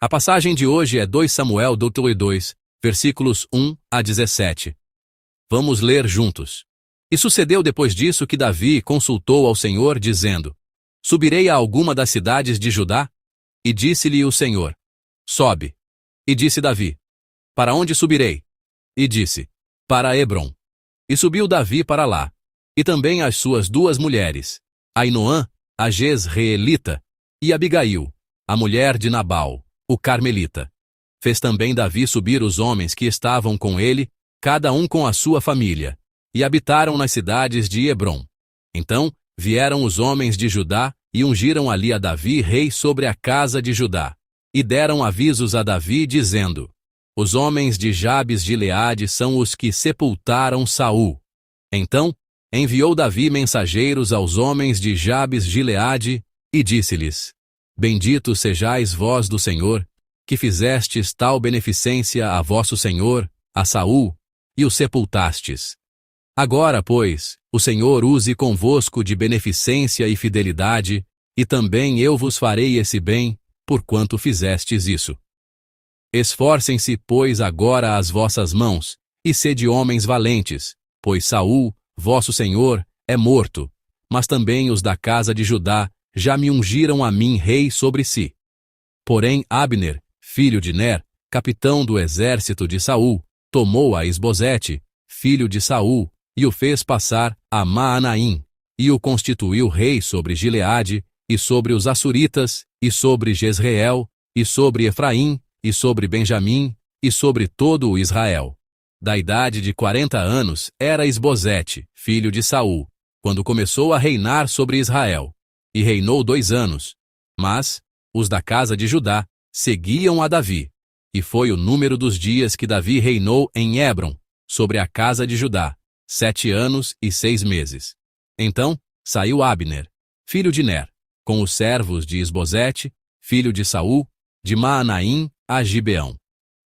A passagem de hoje é 2 Samuel 2, versículos 1 a 17. Vamos ler juntos. E sucedeu depois disso que Davi consultou ao Senhor, dizendo: Subirei a alguma das cidades de Judá? E disse-lhe o Senhor: Sobe. E disse Davi: Para onde subirei? E disse: Para Hebrom. E subiu Davi para lá, e também as suas 2 mulheres, Ainoã, a Jezreelita, e Abigail, a mulher de Nabal, o Carmelita. Fez também Davi subir os homens que estavam com ele, cada um com a sua família, e habitaram nas cidades de Hebrom. Então vieram os homens de Judá e ungiram ali a Davi rei sobre a casa de Judá, e deram avisos a Davi, dizendo: Os homens de Jabes de Gileade são os que sepultaram Saul. Então enviou Davi mensageiros aos homens de Jabes de Gileade, e disse-lhes: Benditos sejais vós do Senhor, que fizestes tal beneficência a vosso senhor, a Saul, e o sepultastes. Agora, pois, o Senhor use convosco de beneficência e fidelidade, e também eu vos farei esse bem, porquanto fizestes isso. Esforcem-se, pois, agora as vossas mãos, e sede homens valentes, pois Saul, vosso senhor, é morto, mas também os da casa de Judá já me ungiram a mim rei sobre si. Porém Abner, filho de Ner, capitão do exército de Saul, tomou a Isbosete, filho de Saul, e o fez passar a Maanaim, e o constituiu rei sobre Gileade, e sobre os Assuritas, e sobre Jezreel, e sobre Efraim, e sobre Benjamim, e sobre todo o Israel. Da idade de 40 anos era Isbosete, filho de Saul, quando começou a reinar sobre Israel, e reinou 2 anos. Mas os da casa de Judá seguiam a Davi, e foi o número dos dias que Davi reinou em Hebrom, sobre a casa de Judá, 7 anos e 6 meses. Então saiu Abner, filho de Ner, com os servos de Isbosete, filho de Saul, de Maanaim a Gibeão.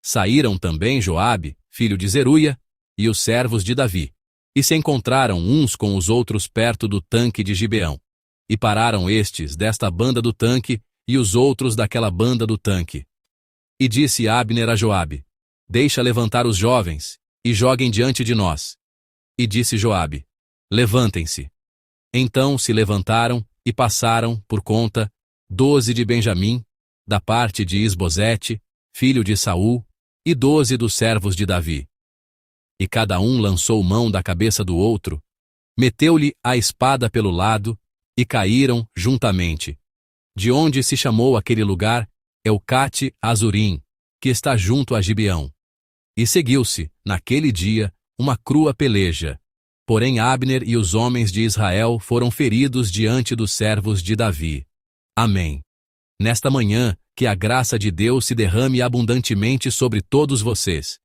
Saíram também Joabe, filho de Zeruia, e os servos de Davi, e se encontraram uns com os outros perto do tanque de Gibeão. E pararam estes desta banda do tanque, e os outros daquela banda do tanque. E disse Abner a Joabe: Deixa levantar os jovens, e joguem diante de nós. E disse Joabe: Levantem-se. Então se levantaram, e passaram, por conta, 12 de Benjamim, da parte de Isbosete, filho de Saul, e 12 dos servos de Davi. E cada um lançou mão da cabeça do outro, meteu-lhe a espada pelo lado, e caíram juntamente. De onde se chamou aquele lugar Eucate Azurim, que está junto a Gibeão. E seguiu-se, naquele dia, uma crua peleja. Porém Abner e os homens de Israel foram feridos diante dos servos de Davi. Amém. Nesta manhã, que a graça de Deus se derrame abundantemente sobre todos vocês.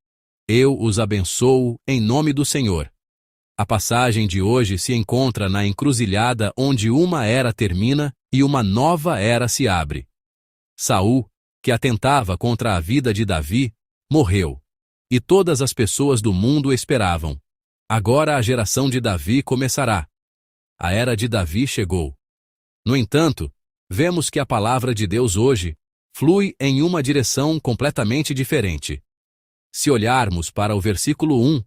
Eu os abençoo em nome do Senhor. A passagem de hoje se encontra na encruzilhada onde uma era termina e uma nova era se abre. Saul, que atentava contra a vida de Davi, morreu, e todas as pessoas do mundo esperavam. Agora a geração de Davi começará. A era de Davi chegou. No entanto, vemos que a palavra de Deus hoje flui em uma direção completamente diferente. Se olharmos para o versículo 1,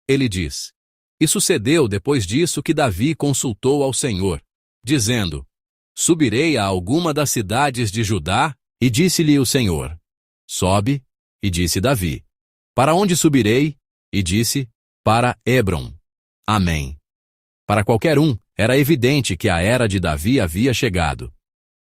ele diz: E sucedeu depois disso que Davi consultou ao Senhor, dizendo: Subirei a alguma das cidades de Judá? E disse-lhe o Senhor: Sobe. E disse Davi: Para onde subirei? E disse: Para Hebrom. Amém. Para qualquer um, era evidente que a era de Davi havia chegado.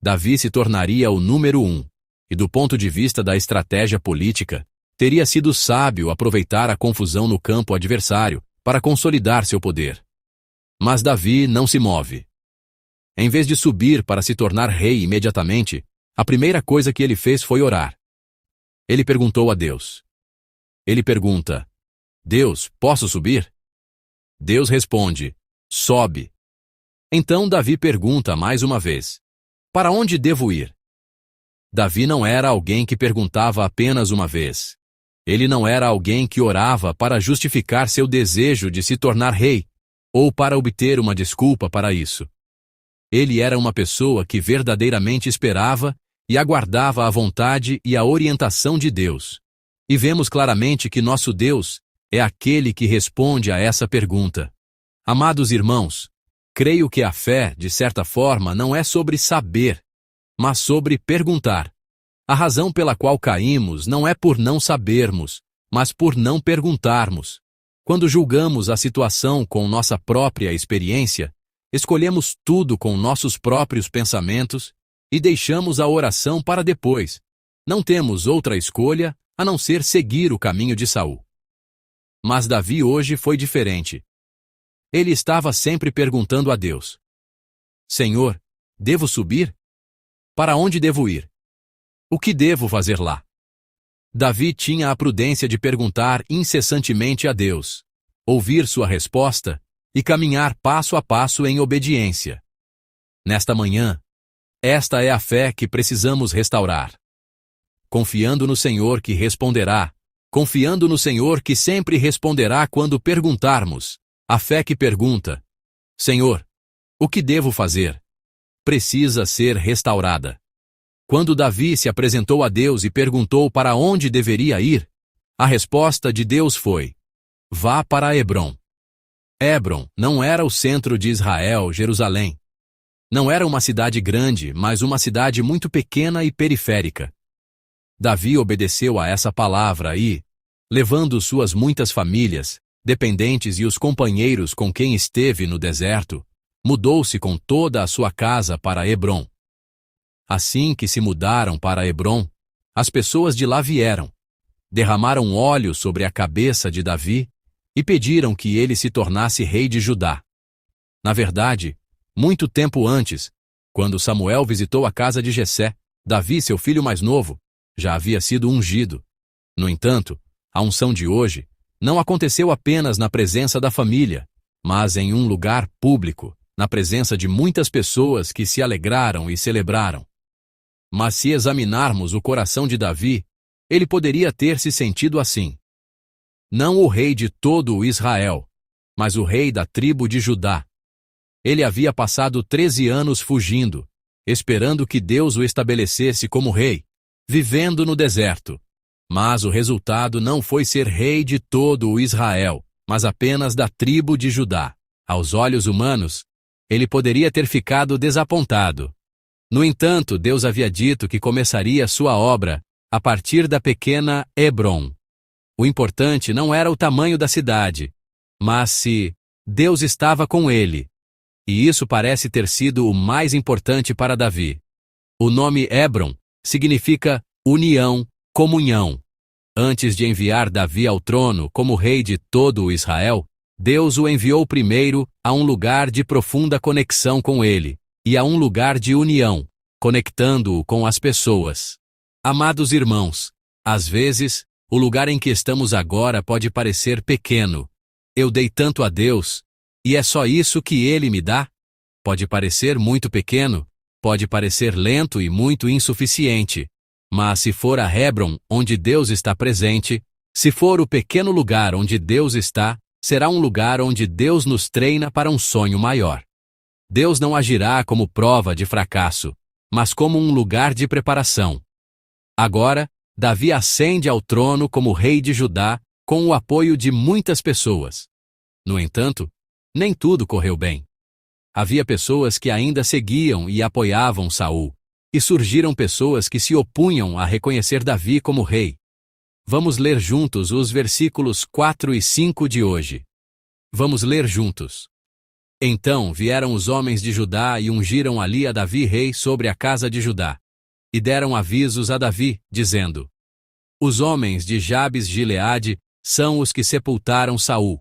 Davi se tornaria o número 1, e do ponto de vista da estratégia política, teria sido sábio aproveitar a confusão no campo adversário para consolidar seu poder. Mas Davi não se move. Em vez de subir para se tornar rei imediatamente, a primeira coisa que ele fez foi orar. Ele perguntou a Deus. Ele pergunta: Deus, posso subir? Deus responde: Sobe. Então Davi pergunta mais uma vez: Para onde devo ir? Davi não era alguém que perguntava apenas uma vez. Ele não era alguém que orava para justificar seu desejo de se tornar rei, ou para obter uma desculpa para isso. Ele era uma pessoa que verdadeiramente esperava e aguardava a vontade e a orientação de Deus. E vemos claramente que nosso Deus é aquele que responde a essa pergunta. Amados irmãos, creio que a fé, de certa forma, não é sobre saber, mas sobre perguntar. A razão pela qual caímos não é por não sabermos, mas por não perguntarmos. Quando julgamos a situação com nossa própria experiência, escolhemos tudo com nossos próprios pensamentos e deixamos a oração para depois. Não temos outra escolha a não ser seguir o caminho de Saul. Mas Davi hoje foi diferente. Ele estava sempre perguntando a Deus: Senhor, devo subir? Para onde devo ir? O que devo fazer lá? Davi tinha a prudência de perguntar incessantemente a Deus, ouvir sua resposta e caminhar passo a passo em obediência. Nesta manhã, esta é a fé que precisamos restaurar. Confiando no Senhor que responderá, confiando no Senhor que sempre responderá quando perguntarmos. A fé que pergunta: Senhor, o que devo fazer? Precisa ser restaurada. Quando Davi se apresentou a Deus e perguntou para onde deveria ir, a resposta de Deus foi: vá para Hebrom. Hebrom não era o centro de Israel, Jerusalém. Não era uma cidade grande, mas uma cidade muito pequena e periférica. Davi obedeceu a essa palavra e, levando suas muitas famílias, dependentes e os companheiros com quem esteve no deserto, mudou-se com toda a sua casa para Hebrom. Assim que se mudaram para Hebrom, as pessoas de lá vieram, derramaram óleo sobre a cabeça de Davi e pediram que ele se tornasse rei de Judá. Na verdade, muito tempo antes, quando Samuel visitou a casa de Jessé, Davi, seu filho mais novo, já havia sido ungido. No entanto, a unção de hoje não aconteceu apenas na presença da família, mas em um lugar público, na presença de muitas pessoas que se alegraram e celebraram. Mas se examinarmos o coração de Davi, ele poderia ter se sentido assim. Não o rei de todo o Israel, mas o rei da tribo de Judá. Ele havia passado 13 anos fugindo, esperando que Deus o estabelecesse como rei, vivendo no deserto. Mas o resultado não foi ser rei de todo o Israel, mas apenas da tribo de Judá. Aos olhos humanos, ele poderia ter ficado desapontado. No entanto, Deus havia dito que começaria sua obra a partir da pequena Hebrom. O importante não era o tamanho da cidade, mas se Deus estava com ele. E isso parece ter sido o mais importante para Davi. O nome Hebrom significa união, comunhão. Antes de enviar Davi ao trono como rei de todo o Israel, Deus o enviou primeiro a um lugar de profunda conexão com ele, e a um lugar de união, conectando-o com as pessoas. Amados irmãos, às vezes, o lugar em que estamos agora pode parecer pequeno. Eu dei tanto a Deus, e é só isso que Ele me dá? Pode parecer muito pequeno, pode parecer lento e muito insuficiente. Mas se for a Hebrom, onde Deus está presente, se for o pequeno lugar onde Deus está, será um lugar onde Deus nos treina para um sonho maior. Deus não agirá como prova de fracasso, mas como um lugar de preparação. Agora, Davi ascende ao trono como rei de Judá, com o apoio de muitas pessoas. No entanto, nem tudo correu bem. Havia pessoas que ainda seguiam e apoiavam Saul, e surgiram pessoas que se opunham a reconhecer Davi como rei. Vamos ler juntos os versículos 4 e 5 de hoje. Vamos ler juntos. Então vieram os homens de Judá e ungiram ali a Davi rei sobre a casa de Judá. E deram avisos a Davi, dizendo: os homens de Jabes-Gileade são os que sepultaram Saul.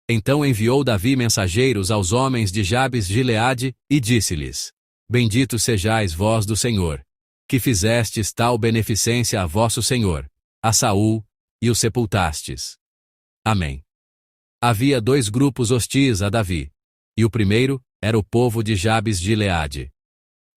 Então enviou Davi mensageiros aos homens de Jabes-Gileade e disse-lhes: bendito sejais vós do Senhor, que fizestes tal beneficência a vosso senhor, a Saul, e o sepultastes. Amém. Havia 2 grupos hostis a Davi, e o primeiro era o povo de Jabes-Gileade.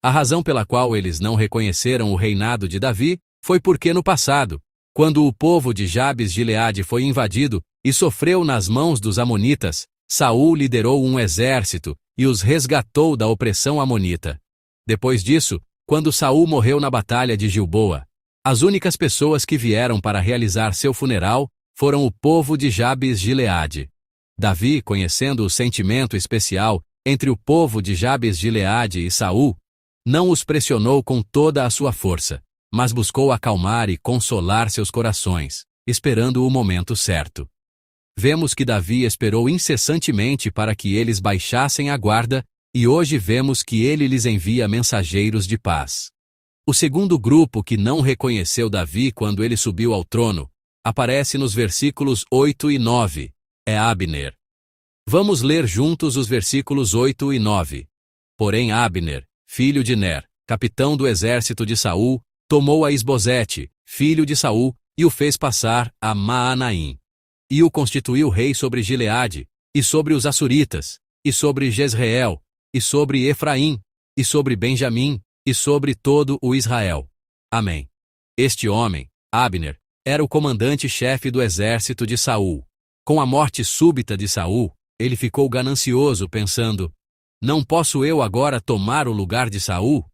A razão pela qual eles não reconheceram o reinado de Davi foi porque no passado, quando o povo de Jabes-Gileade foi invadido e sofreu nas mãos dos amonitas, Saul liderou um exército e os resgatou da opressão amonita. Depois disso, Quando Saul morreu na batalha de Gilboa, as únicas pessoas que vieram para realizar seu funeral foram o povo de Jabes-Gileade. Davi, conhecendo o sentimento especial entre o povo de Jabes-Gileade e Saul, não os pressionou com toda a sua força, mas buscou acalmar e consolar seus corações, esperando o momento certo. Vemos que Davi esperou incessantemente para que eles baixassem a guarda, e hoje vemos que ele lhes envia mensageiros de paz. O segundo grupo que não reconheceu Davi quando ele subiu ao trono aparece nos versículos 8 e 9. É Abner. Vamos ler juntos os versículos 8 e 9. Porém Abner, filho de Ner, capitão do exército de Saul, tomou a Isbosete, filho de Saul, e o fez passar a Maanaim. E o constituiu rei sobre Gileade, e sobre os Assuritas, e sobre Jezreel, e sobre Efraim, e sobre Benjamim, e sobre todo o Israel. Amém. Este homem, Abner, era o comandante-chefe do exército de Saul. Com a morte súbita de Saul, ele ficou ganancioso, pensando: não posso eu agora tomar o lugar de Saul?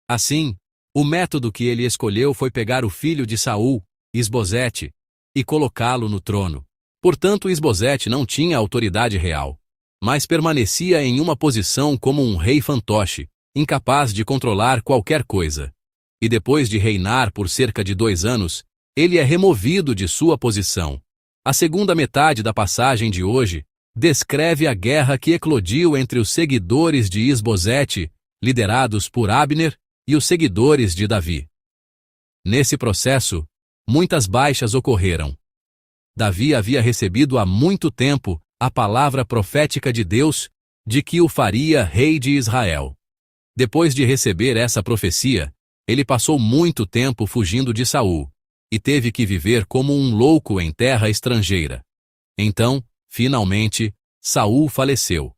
Assim, o método que ele escolheu foi pegar o filho de Saul, Isbosete, e colocá-lo no trono. Portanto, Isbosete não tinha autoridade real, mas permanecia em uma posição como um rei fantoche, incapaz de controlar qualquer coisa. E depois de reinar por cerca de 2 anos, ele é removido de sua posição. A segunda metade da passagem de hoje descreve a guerra que eclodiu entre os seguidores de Isbosete, liderados por Abner, e os seguidores de Davi. Nesse processo, muitas baixas ocorreram. Davi havia recebido há muito tempo a palavra profética de Deus de que o faria rei de Israel. Depois de receber essa profecia, ele passou muito tempo fugindo de Saul, e teve que viver como um louco em terra estrangeira. Então, finalmente, Saul faleceu.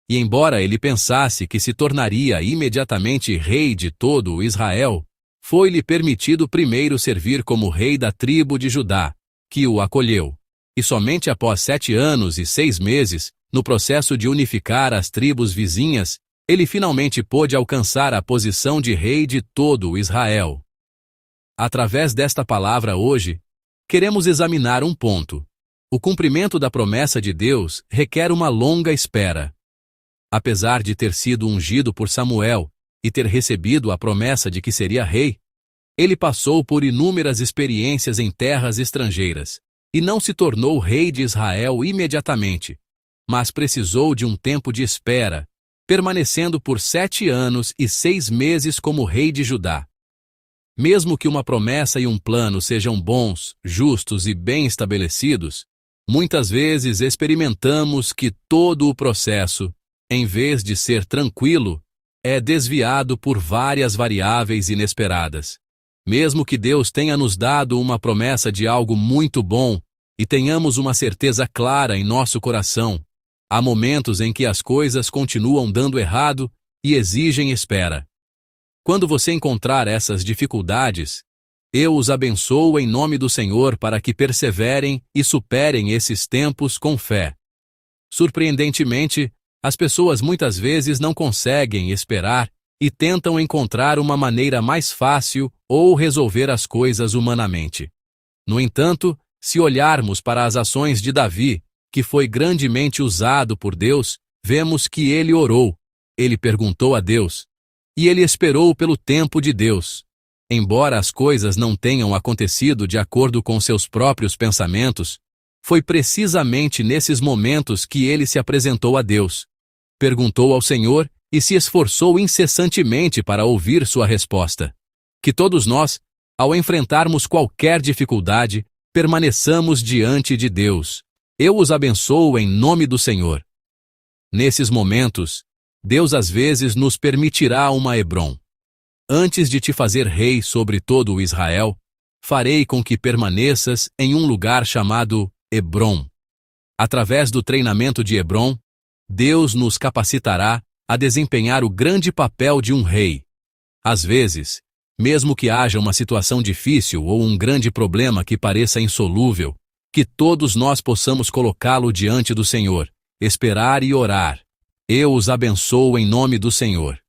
E embora ele pensasse que se tornaria imediatamente rei de todo o Israel, foi-lhe permitido primeiro servir como rei da tribo de Judá, que o acolheu. E somente após 7 anos e 6 meses, no processo de unificar as tribos vizinhas, ele finalmente pôde alcançar a posição de rei de todo o Israel. Através desta palavra hoje, queremos examinar um ponto. O cumprimento da promessa de Deus requer uma longa espera. Apesar de ter sido ungido por Samuel e ter recebido a promessa de que seria rei, ele passou por inúmeras experiências em terras estrangeiras e não se tornou rei de Israel imediatamente, mas precisou de um tempo de espera, permanecendo por 7 anos e 6 meses como rei de Judá. Mesmo que uma promessa e um plano sejam bons, justos e bem estabelecidos, muitas vezes experimentamos que todo o processo, em vez de ser tranquilo, é desviado por várias variáveis inesperadas. Mesmo que Deus tenha nos dado uma promessa de algo muito bom e tenhamos uma certeza clara em nosso coração, há momentos em que as coisas continuam dando errado e exigem espera. Quando você encontrar essas dificuldades, eu os abençoo em nome do Senhor para que perseverem e superem esses tempos com fé. Surpreendentemente, as pessoas muitas vezes não conseguem esperar e tentam encontrar uma maneira mais fácil ou resolver as coisas humanamente. No entanto, se olharmos para as ações de Davi, que foi grandemente usado por Deus, vemos que ele orou, ele perguntou a Deus, e ele esperou pelo tempo de Deus. Embora as coisas não tenham acontecido de acordo com seus próprios pensamentos, foi precisamente nesses momentos que ele se apresentou a Deus, perguntou ao Senhor e se esforçou incessantemente para ouvir sua resposta. Que todos nós, ao enfrentarmos qualquer dificuldade, permaneçamos diante de Deus. Eu os abençoo em nome do Senhor. Nesses momentos, Deus às vezes nos permitirá uma Hebrom. Antes de te fazer rei sobre todo o Israel, farei com que permaneças em um lugar chamado Hebrom. Através do treinamento de Hebrom, Deus nos capacitará a desempenhar o grande papel de um rei. Às vezes, mesmo que haja uma situação difícil ou um grande problema que pareça insolúvel, que todos nós possamos colocá-lo diante do Senhor, esperar e orar. Eu os abençoo em nome do Senhor.